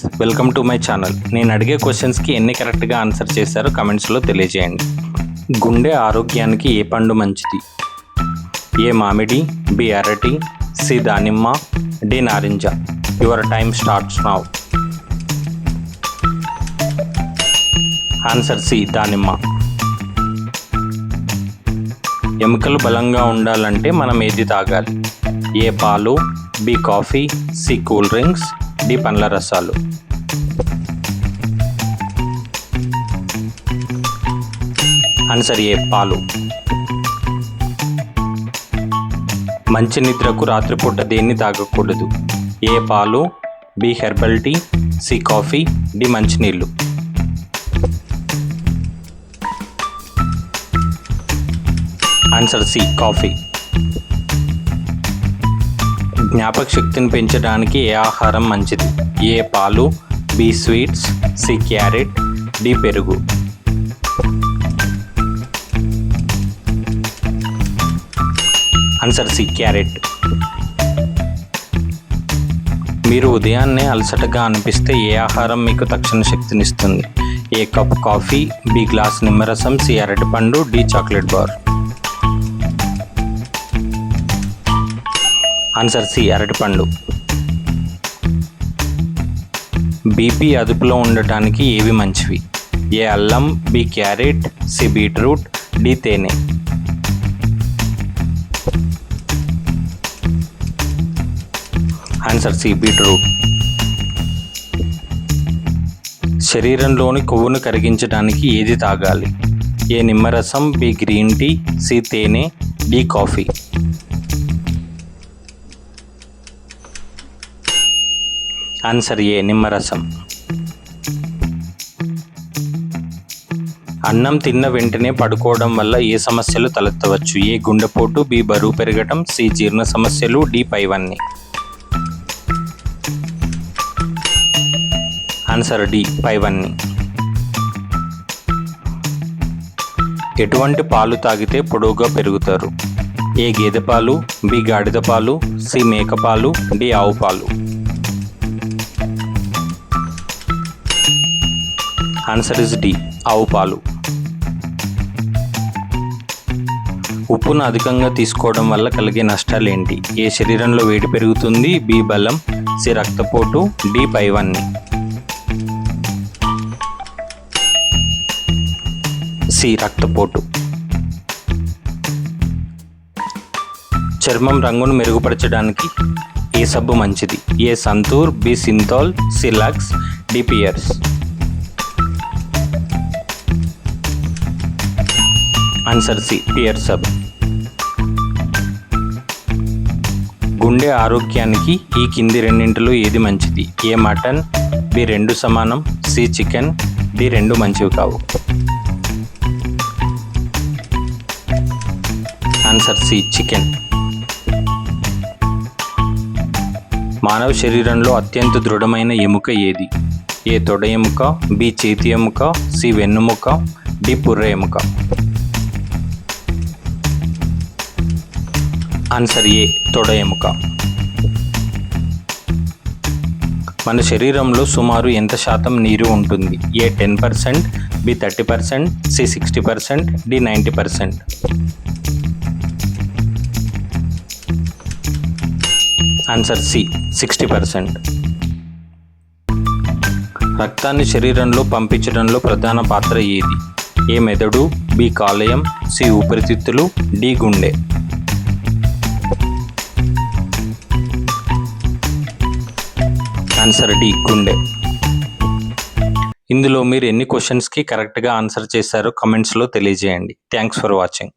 Welcome to my channel. నేను అడిగే క్వశ్చన్స్కి ఎన్ని కరెక్ట్గా ఆన్సర్ చేశారో కమెంట్స్లో తెలియజేయండి. గుండె ఆరోగ్యానికి ఏ పండు మంచిది? ఏ మామిడి, బి అరటి, సి దానిమ్మ, డి నారింజ. Your time starts now. Answer C దానిమ్మ. ఎముకలు బలంగా ఉండాలంటే మనం ఏది తాగాలి? ఏ పాలు, B coffee, C cool drinks, D పండ్ల రసాలు. ఆన్సర్ ఏ పాలు. మంచి నిద్రకు రాత్రిపూట దేన్ని తాగకూడదు? ఏ పాలు, B herbal tea, C coffee, D మంచినీళ్ళు. Answer C coffee. జ్ఞాపక శక్తిని పెంచడానికి ఏ ఆహారం మంచిది? ఏ పాలు, B sweets, C carrot, D పెరుగు. Answer C carrot. మీరు ఉదయాన్నే అలసటగా అనిపిస్తే ఏ ఆహారం మీకు తక్షణ శక్తినిస్తుంది? A cup coffee, B glass నిమ్మరసం, సి అరటిపండు, D chocolate bar. Answer C అరటిపండు. బీపీ అదుపులో ఉండటానికి ఏవి మంచివి? ఏ అల్లం, B carrot, C beetroot, D తేనె. Answer C beetroot. శరీరంలోని కొవ్వును కరిగించడానికి ఏది తాగాలి? ఏ నిమ్మరసం, బి గ్రీన్ టీ, సి తేనె, డి కాఫీ. ఆన్సర్ ఏ నిమ్మరసం. అన్నం తిన్న వెంటనే పడుకోవడం వల్ల ఏ సమస్యలు తలెత్తవచ్చు? ఏ గుండెపోటు, బి బరువు పెరగటం, సి జీర్ణ సమస్యలు, డి పైవన్నీ. ఆన్సర్ డి పైవన్నీ. ఎటువంటి పాలు తాగితే పొడవుగా పెరుగుతారు? ఏ గేదె పాలు, బి గాడిద పాలు, సి మేక పాలు, డి ఆవు పాలు. ఆన్సర్ ఇస్ డి ఆవు పాలు. ఉప్పును అధికంగా తీసుకోవడం వల్ల కలిగే నష్టాలు ఏంటి? ఏ శరీరంలో వేడి పెరుగుతుంది, బి బలం, సి రక్తపోటు, డి పైవన్నీ. సి రక్తపోటు. చర్మం రంగును మెరుగుపరచడానికి ఏ సబ్బు మంచిది? A Santoor, B Cinthol, C Lux, D Pears. Answer C Pears సబ్. గుండె ఆరోగ్యానికి ఈ కింది రెండింటిలో ఏది మంచిది? ఏ మటన్, బి రెండు సమానం, సి చికెన్, డి రెండు మంచివి కావు. Answer C chicken. మానవ శరీరంలో అత్యంత దృఢమైన ఎముక ఏది? ఏ తొడ ఎముక, బి చేతి ఎముక, సి వెన్నుముక, డి పుర్రె ఎముక. ఆన్సర్ ఏ తొడ ఎముక. మన శరీరంలో సుమారు ఎంత శాతం నీరు ఉంటుంది? A 10%, B 30%, C 60%, D 90%. Answer C 60%. రక్తాన్ని శరీరంలో పంపించడంలో ప్రధాన పాత్ర ఏది? ఏ మెదడు, బి కాలేయం, సి ఊపిరితిత్తులు, డి గుండె. ఆన్సర్ డి గుండె. ఇందులో మీరు ఎన్ని క్వశ్చన్స్కి కరెక్ట్గా ఆన్సర్ చేశారో కమెంట్స్లో తెలియజేయండి. Thanks for watching.